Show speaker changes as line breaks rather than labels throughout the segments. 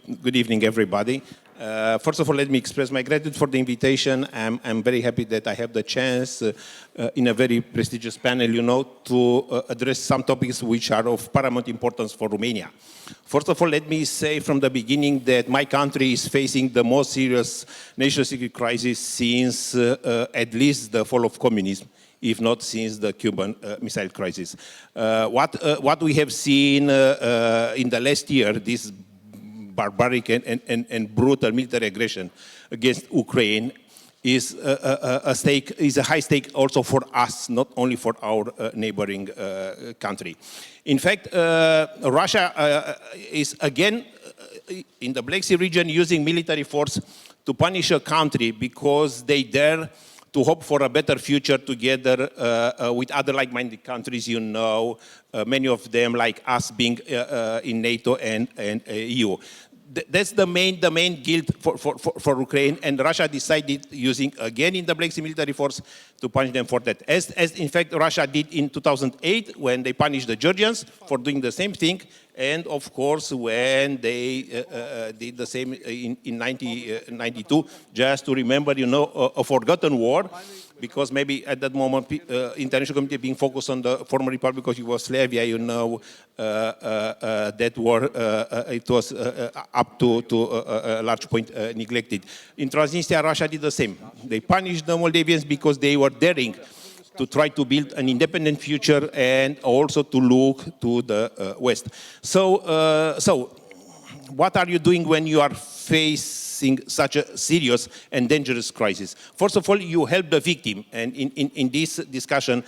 Good evening, everybody. First of all, let me express my gratitude for the invitation. I'm very happy that I have the chance in a very prestigious panel, to address some topics which are of paramount importance for Romania. First of all, let me say from the beginning that my country is facing the most serious national security crisis since at least the fall of communism, if not since the Cuban Missile Crisis. What we have seen in the last year, this barbaric and brutal military aggression against Ukraine is a high stake also for us, not only for our neighboring country. In fact, Russia is again in the Black Sea region using military force to punish a country because they dare to hope for a better future together with other like-minded countries, many of them like us being in NATO and EU. That's the main guilt for Ukraine, and Russia decided using again in the Black Sea military force to punish them for that. As in fact Russia did in 2008 when they punished the Georgians for doing the same thing, and of course when they did the same in 1992, just to remember, a forgotten war, because maybe at that moment international community being focused on the former Republic of Yugoslavia, that war it was up to a large point neglected. In Transnistria, Russia did the same. They punished the Moldavians because they were daring to try to build an independent future and also to look to the West. So what are you doing when you are facing such a serious and dangerous crisis? First of all, you help the victim. And in this discussion,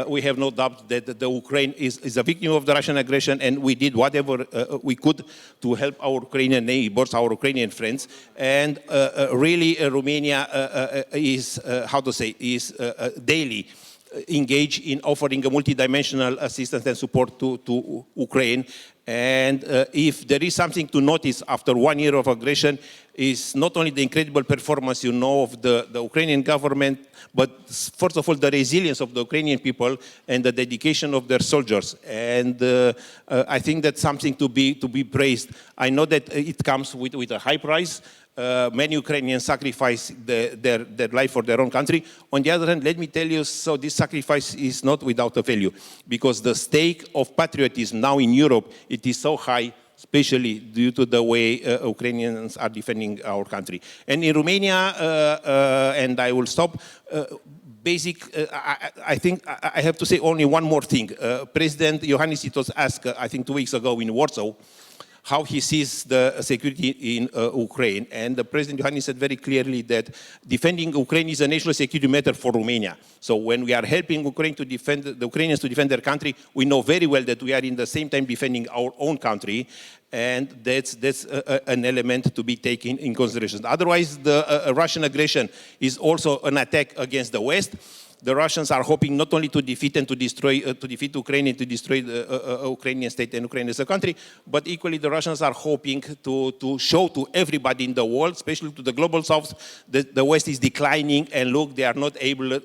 we have no doubt that the Ukraine is a victim of the Russian aggression, and we did whatever we could to help our Ukrainian neighbors, our Ukrainian friends. And really, Romania is daily engaged in offering a multidimensional assistance and support to Ukraine. And if there is something to notice after 1 year of aggression, is not only the incredible performance, of the Ukrainian government, but first of all, the resilience of the Ukrainian people and the dedication of their soldiers. And I think that's something to be praised. I know that it comes with a high price. Many Ukrainians sacrifice their life for their own country. On the other hand, let me tell you, so this sacrifice is not without a value, because the stake of patriotism now in Europe, it is so high, especially due to the way Ukrainians are defending our country. And in Romania, and I will stop, I think I have to say only one more thing. President Iohannis was asked, I think 2 weeks ago in Warsaw, how he sees the security in Ukraine. And the President Iohannis said very clearly that defending Ukraine is a national security matter for Romania. So when we are helping Ukraine to defend, the Ukrainians to defend their country, we know very well that we are in the same time defending our own country. And that's an element to be taken in consideration. Otherwise, the Russian aggression is also an attack against the West. The Russians are hoping not only to defeat and to defeat Ukraine and to destroy the Ukrainian state and Ukraine as a country, but equally the Russians are hoping to show to everybody in the world, especially to the global south, that the West is declining, and look, they are not able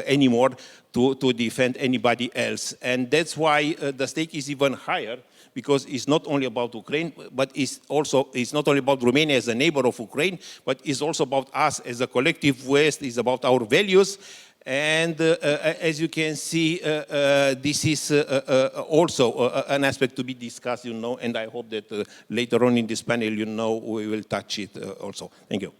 anymore to defend anybody else. And that's why the stake is even higher, because it's not only about Ukraine, but it's not only about Romania as a neighbor of Ukraine, but it's also about us as a collective West, it's about our values. And as you can see, this is also an aspect to be discussed, and I hope that later on in this panel, we will touch it also. Thank you.